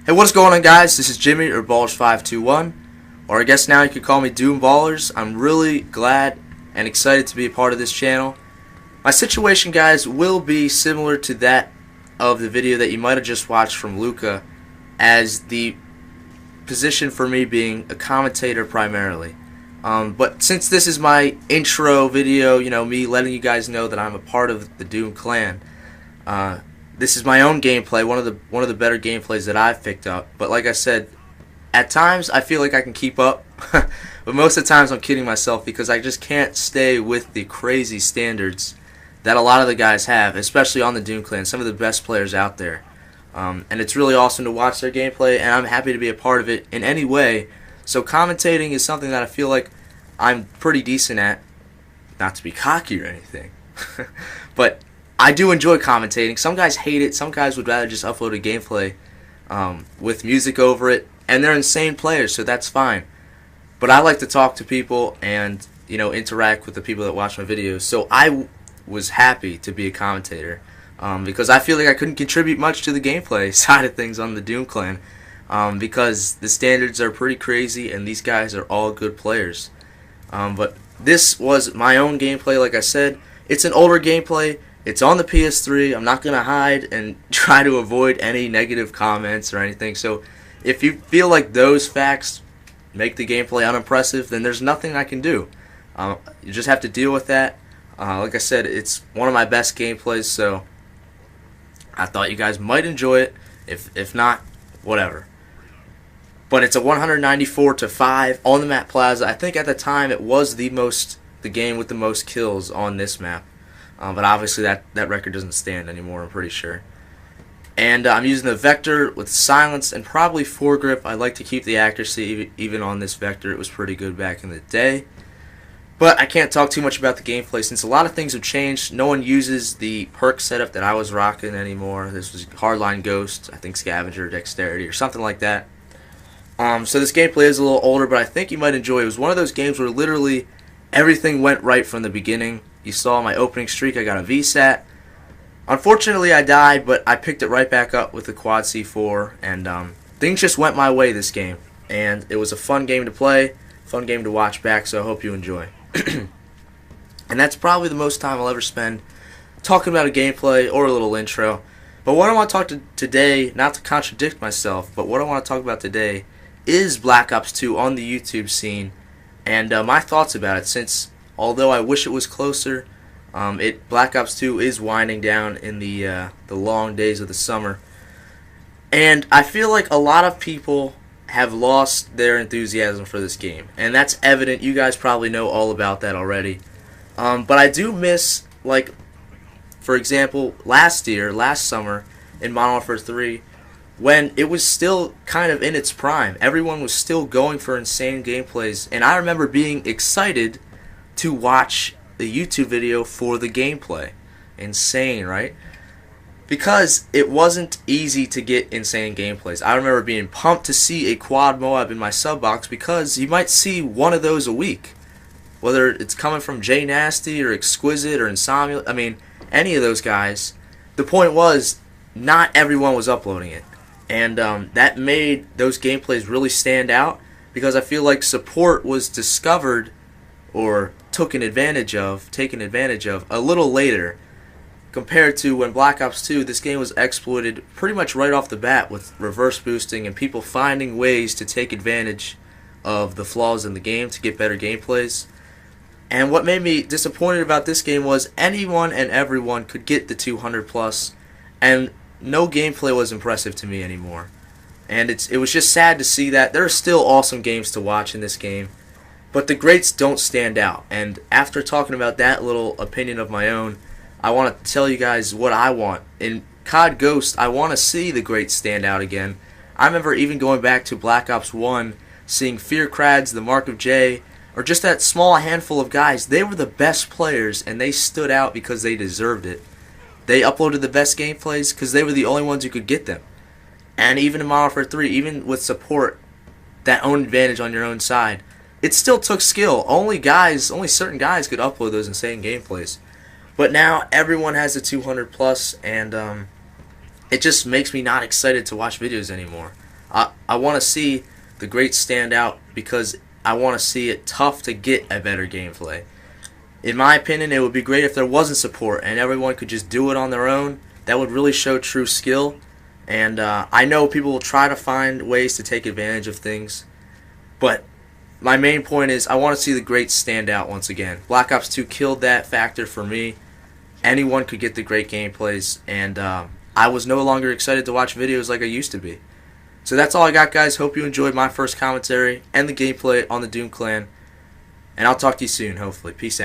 Hey, what's going on, guys? This is Jimmy, or Balls521, or I guess now you could call me Doom Ballers. I'm really glad and excited to be a part of this channel. My situation, guys, will be similar to that of the video that you might have just watched from Luca, as the position for me being a commentator primarily. But since this is my intro video, me letting you guys know that I'm a part of the Doom clan, this is my own gameplay, one of the better gameplays that I've picked up. But like I said, at times I feel like I can keep up, but most of the times I'm kidding myself because I just can't stay with the crazy standards that a lot of the guys have, especially on the Doom clan, some of the best players out there. And it's really awesome to watch their gameplay, and I'm happy to be a part of it in any way. So commentating is something that I feel like I'm pretty decent at, not to be cocky or anything, but I do enjoy commentating. Some guys hate it. Some guys would rather just upload a gameplay with music over it, and they're insane players, so that's fine. But I like to talk to people and interact with the people that watch my videos. So I was happy to be a commentator because I feel like I couldn't contribute much to the gameplay side of things on the Doom clan because the standards are pretty crazy, and these guys are all good players. But this was my own gameplay. Like I said, it's an older gameplay. It's on the PS3. I'm not going to hide and try to avoid any negative comments or anything. So if you feel like those facts make the gameplay unimpressive, then there's nothing I can do. You just have to deal with that. Like I said, it's one of my best gameplays, so I thought you guys might enjoy it. If not, whatever. But it's a 194-5 on the map Plaza. I think at the time it was the game with the most kills on this map. But obviously that record doesn't stand anymore, I'm pretty sure. And I'm using the Vector with silence and probably foregrip. I like to keep the accuracy even on this Vector. It was pretty good back in the day. But I can't talk too much about the gameplay since a lot of things have changed. No one uses the perk setup that I was rocking anymore. This was Hardline Ghost, I think Scavenger, Dexterity, or something like that. So this gameplay is a little older, but I think you might enjoy it. It was one of those games where literally everything went right from the beginning. You saw my opening streak, I got a VSAT. Unfortunately, I died, but I picked it right back up with the Quad C4, and things just went my way this game. And it was a fun game to play, fun game to watch back, so I hope you enjoy. And that's probably the most time I'll ever spend talking about a gameplay or a little intro. But what I want to talk to today, not to contradict myself, but what I want to talk about today is Black Ops 2 on the YouTube scene, and my thoughts about it, since although I wish it was closer, Black Ops 2 is winding down in the long days of the summer. And I feel like a lot of people have lost their enthusiasm for this game, and that's evident. You guys probably know all about that already. But I do miss, like, for example, last summer in Modern Warfare 3, when it was still kind of in its prime. Everyone was still going for insane gameplays, and I remember being excited to watch the YouTube video for the gameplay. Insane, right? Because it wasn't easy to get insane gameplays. I remember being pumped to see a quad Moab in my sub box because you might see one of those a week. Whether it's coming from J Nasty or Exquisite or Insomnia, I mean, any of those guys. The point was, not everyone was uploading it. And that made those gameplays really stand out because I feel like support was discovered or taken advantage of a little later, compared to when Black Ops 2, this game was exploited pretty much right off the bat with reverse boosting and people finding ways to take advantage of the flaws in the game to get better gameplays. And what made me disappointed about this game was anyone and everyone could get the 200 plus, and no gameplay was impressive to me anymore. And it was just sad to see that. There are still awesome games to watch in this game, but the greats don't stand out. And after talking about that little opinion of my own, I want to tell you guys what I want. In COD Ghost, I want to see the greats stand out again. I remember even going back to Black Ops 1, seeing Fear Crads, the Mark of J, or just that small handful of guys. They were the best players, and they stood out because they deserved it. They uploaded the best gameplays because they were the only ones who could get them. And even in Modern Warfare 3, even with support, that own advantage on your own side, it still took skill. Only certain guys could upload those insane gameplays. But now everyone has a 200 plus, and it just makes me not excited to watch videos anymore. I want to see the greats stand out because I want to see it tough to get a better gameplay. In my opinion, it would be great if there wasn't support and everyone could just do it on their own. That would really show true skill. And I know people will try to find ways to take advantage of things, but my main point is I want to see the greats stand out once again. Black Ops 2 killed that factor for me. Anyone could get the great gameplays, and I was no longer excited to watch videos like I used to be. So that's all I got, guys. Hope you enjoyed my first commentary and the gameplay on the Doom Clan, and I'll talk to you soon, hopefully. Peace out.